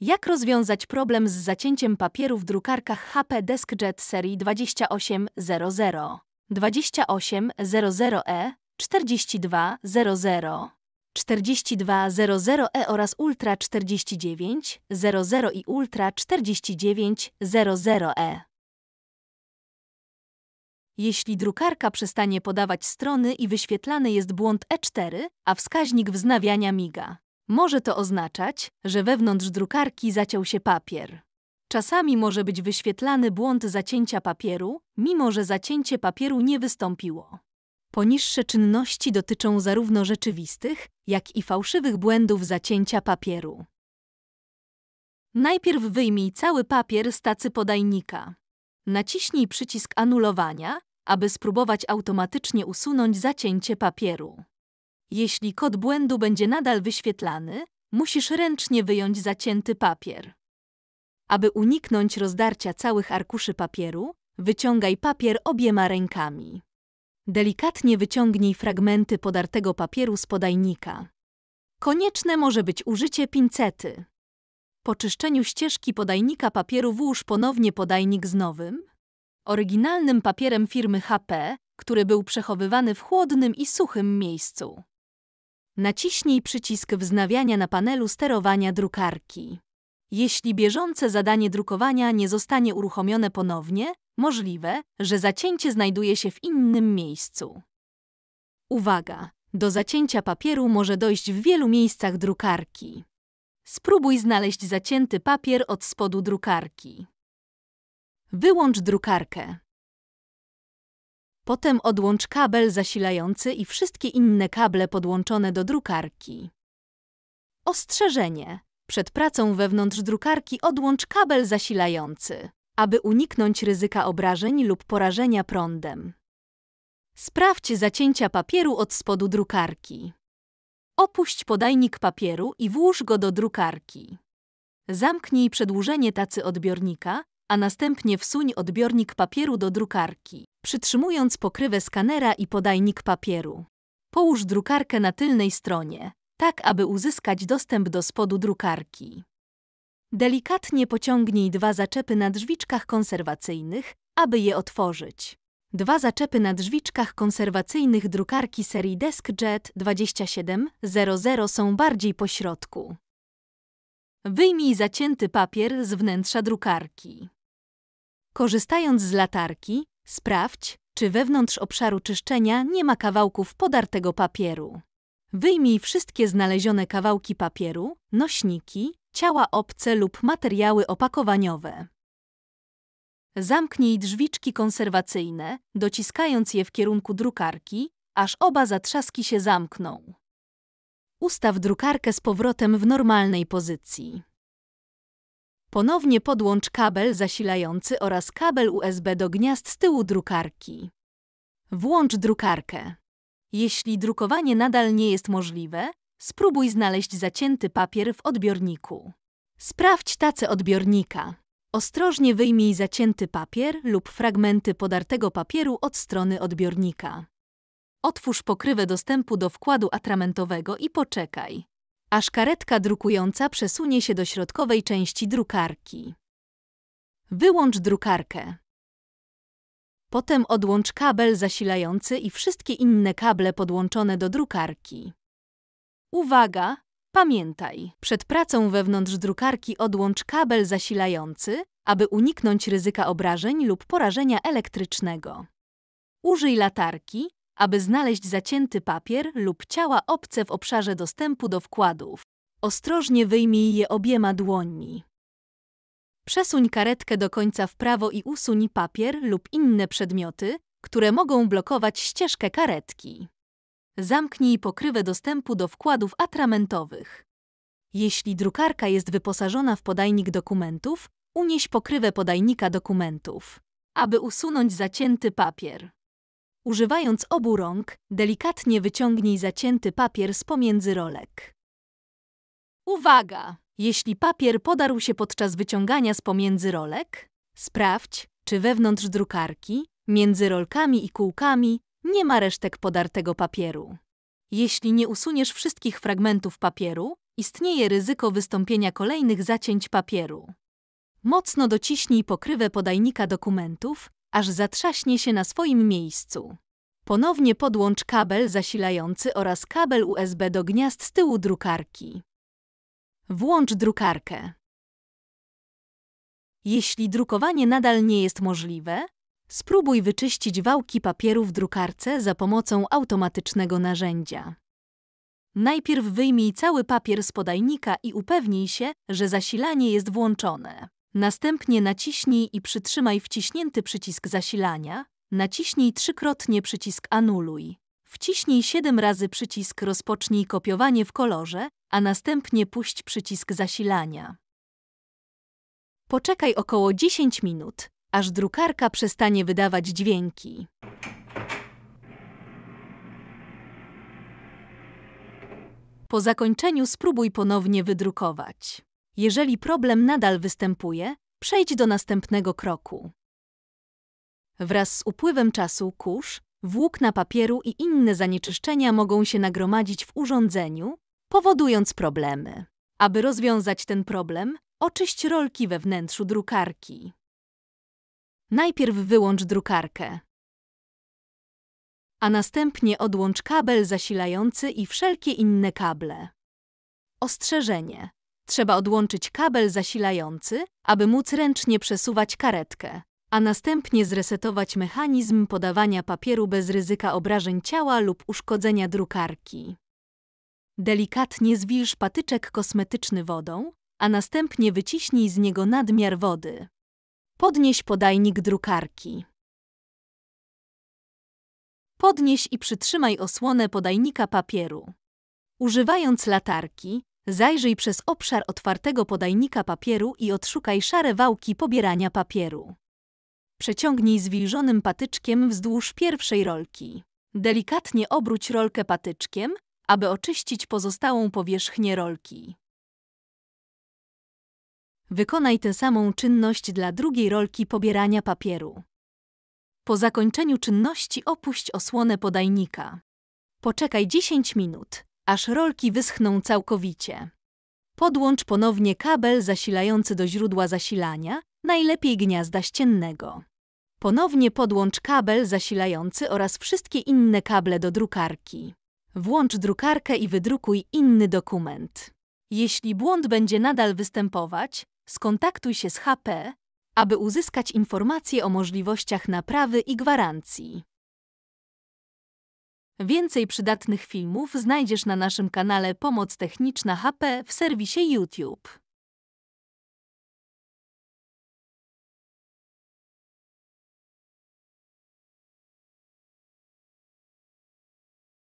Jak rozwiązać problem z zacięciem papieru w drukarkach HP DeskJet serii 2800, 2800E, 4200, 4200E oraz Ultra 4900 i Ultra 4900E? Jeśli drukarka przestanie podawać strony i wyświetlany jest błąd E4, a wskaźnik wznawiania miga, może to oznaczać, że wewnątrz drukarki zaciął się papier. Czasami może być wyświetlany błąd zacięcia papieru, mimo że zacięcie papieru nie wystąpiło. Poniższe czynności dotyczą zarówno rzeczywistych, jak i fałszywych błędów zacięcia papieru. Najpierw wyjmij cały papier z tacy podajnika. Naciśnij przycisk anulowania, aby spróbować automatycznie usunąć zacięcie papieru. Jeśli kod błędu będzie nadal wyświetlany, musisz ręcznie wyjąć zacięty papier. Aby uniknąć rozdarcia całych arkuszy papieru, wyciągaj papier obiema rękami. Delikatnie wyciągnij fragmenty podartego papieru z podajnika. Konieczne może być użycie pincety. Po czyszczeniu ścieżki podajnika papieru włóż ponownie podajnik z nowym, oryginalnym papierem firmy HP, który był przechowywany w chłodnym i suchym miejscu. Naciśnij przycisk wznawiania na panelu sterowania drukarki. Jeśli bieżące zadanie drukowania nie zostanie uruchomione ponownie, możliwe, że zacięcie znajduje się w innym miejscu. Uwaga! Do zacięcia papieru może dojść w wielu miejscach drukarki. Spróbuj znaleźć zacięty papier od spodu drukarki. Wyłącz drukarkę. Potem odłącz kabel zasilający i wszystkie inne kable podłączone do drukarki. Ostrzeżenie! Przed pracą wewnątrz drukarki odłącz kabel zasilający, aby uniknąć ryzyka obrażeń lub porażenia prądem. Sprawdź zacięcia papieru od spodu drukarki. Opuść podajnik papieru i włóż go do drukarki. Zamknij przedłużenie tacy odbiornika, a następnie wsuń odbiornik papieru do drukarki, przytrzymując pokrywę skanera i podajnik papieru. Połóż drukarkę na tylnej stronie, tak aby uzyskać dostęp do spodu drukarki. Delikatnie pociągnij dwa zaczepy na drzwiczkach konserwacyjnych, aby je otworzyć. Dwa zaczepy na drzwiczkach konserwacyjnych drukarki serii DeskJet 2700 są bardziej po środku. Wyjmij zacięty papier z wnętrza drukarki. Korzystając z latarki, sprawdź, czy wewnątrz obszaru czyszczenia nie ma kawałków podartego papieru. Wyjmij wszystkie znalezione kawałki papieru, nośniki, ciała obce lub materiały opakowaniowe. Zamknij drzwiczki konserwacyjne, dociskając je w kierunku drukarki, aż oba zatrzaski się zamkną. Ustaw drukarkę z powrotem w normalnej pozycji. Ponownie podłącz kabel zasilający oraz kabel USB do gniazd z tyłu drukarki. Włącz drukarkę. Jeśli drukowanie nadal nie jest możliwe, spróbuj znaleźć zacięty papier w odbiorniku. Sprawdź tacę odbiornika. Ostrożnie wyjmij zacięty papier lub fragmenty podartego papieru od strony odbiornika. Otwórz pokrywę dostępu do wkładu atramentowego i poczekaj, aż karetka drukująca przesunie się do środkowej części drukarki. Wyłącz drukarkę. Potem odłącz kabel zasilający i wszystkie inne kable podłączone do drukarki. Uwaga! Pamiętaj, przed pracą wewnątrz drukarki odłącz kabel zasilający, aby uniknąć ryzyka obrażeń lub porażenia elektrycznego. Użyj latarki, aby znaleźć zacięty papier lub ciała obce w obszarze dostępu do wkładów. Ostrożnie wyjmij je obiema dłońmi. Przesuń karetkę do końca w prawo i usuń papier lub inne przedmioty, które mogą blokować ścieżkę karetki. Zamknij pokrywę dostępu do wkładów atramentowych. Jeśli drukarka jest wyposażona w podajnik dokumentów, unieś pokrywę podajnika dokumentów, aby usunąć zacięty papier. Używając obu rąk, delikatnie wyciągnij zacięty papier z pomiędzy rolek. Uwaga! Jeśli papier podarł się podczas wyciągania z pomiędzy rolek, sprawdź, czy wewnątrz drukarki, między rolkami i kółkami, nie ma resztek podartego papieru. Jeśli nie usuniesz wszystkich fragmentów papieru, Istnieje ryzyko wystąpienia kolejnych zacięć papieru. Mocno dociśnij pokrywę podajnika dokumentów, aż zatrzaśnie się na swoim miejscu. Ponownie podłącz kabel zasilający oraz kabel USB do gniazd z tyłu drukarki. Włącz drukarkę. Jeśli drukowanie nadal nie jest możliwe, spróbuj wyczyścić wałki papieru w drukarce za pomocą automatycznego narzędzia. Najpierw wyjmij cały papier z podajnika i upewnij się, że zasilanie jest włączone. Następnie naciśnij i przytrzymaj wciśnięty przycisk zasilania, naciśnij trzykrotnie przycisk Anuluj. Wciśnij 7 razy przycisk Rozpocznij kopiowanie w kolorze, a następnie puść przycisk zasilania. Poczekaj około 10 minut, aż drukarka przestanie wydawać dźwięki. Po zakończeniu spróbuj ponownie wydrukować. Jeżeli problem nadal występuje, przejdź do następnego kroku. Wraz z upływem czasu kurz, włókna papieru i inne zanieczyszczenia mogą się nagromadzić w urządzeniu, powodując problemy. Aby rozwiązać ten problem, oczyść rolki we wnętrzu drukarki. Najpierw wyłącz drukarkę, a następnie odłącz kabel zasilający i wszelkie inne kable. Ostrzeżenie. Trzeba odłączyć kabel zasilający, aby móc ręcznie przesuwać karetkę, a następnie zresetować mechanizm podawania papieru bez ryzyka obrażeń ciała lub uszkodzenia drukarki. Delikatnie zwilż patyczek kosmetyczny wodą, a następnie wyciśnij z niego nadmiar wody. Podnieś podajnik drukarki. Podnieś i przytrzymaj osłonę podajnika papieru. Używając latarki, zajrzyj przez obszar otwartego podajnika papieru i odszukaj szare wałki pobierania papieru. Przeciągnij zwilżonym patyczkiem wzdłuż pierwszej rolki. Delikatnie obróć rolkę patyczkiem, aby oczyścić pozostałą powierzchnię rolki. Wykonaj tę samą czynność dla drugiej rolki pobierania papieru. Po zakończeniu czynności opuść osłonę podajnika. Poczekaj 10 minut, aż rolki wyschną całkowicie. Podłącz ponownie kabel zasilający do źródła zasilania, najlepiej gniazda ściennego. Ponownie podłącz kabel zasilający oraz wszystkie inne kable do drukarki. Włącz drukarkę i wydrukuj inny dokument. Jeśli błąd będzie nadal występować, skontaktuj się z HP, aby uzyskać informacje o możliwościach naprawy i gwarancji. Więcej przydatnych filmów znajdziesz na naszym kanale Pomoc Techniczna HP w serwisie YouTube.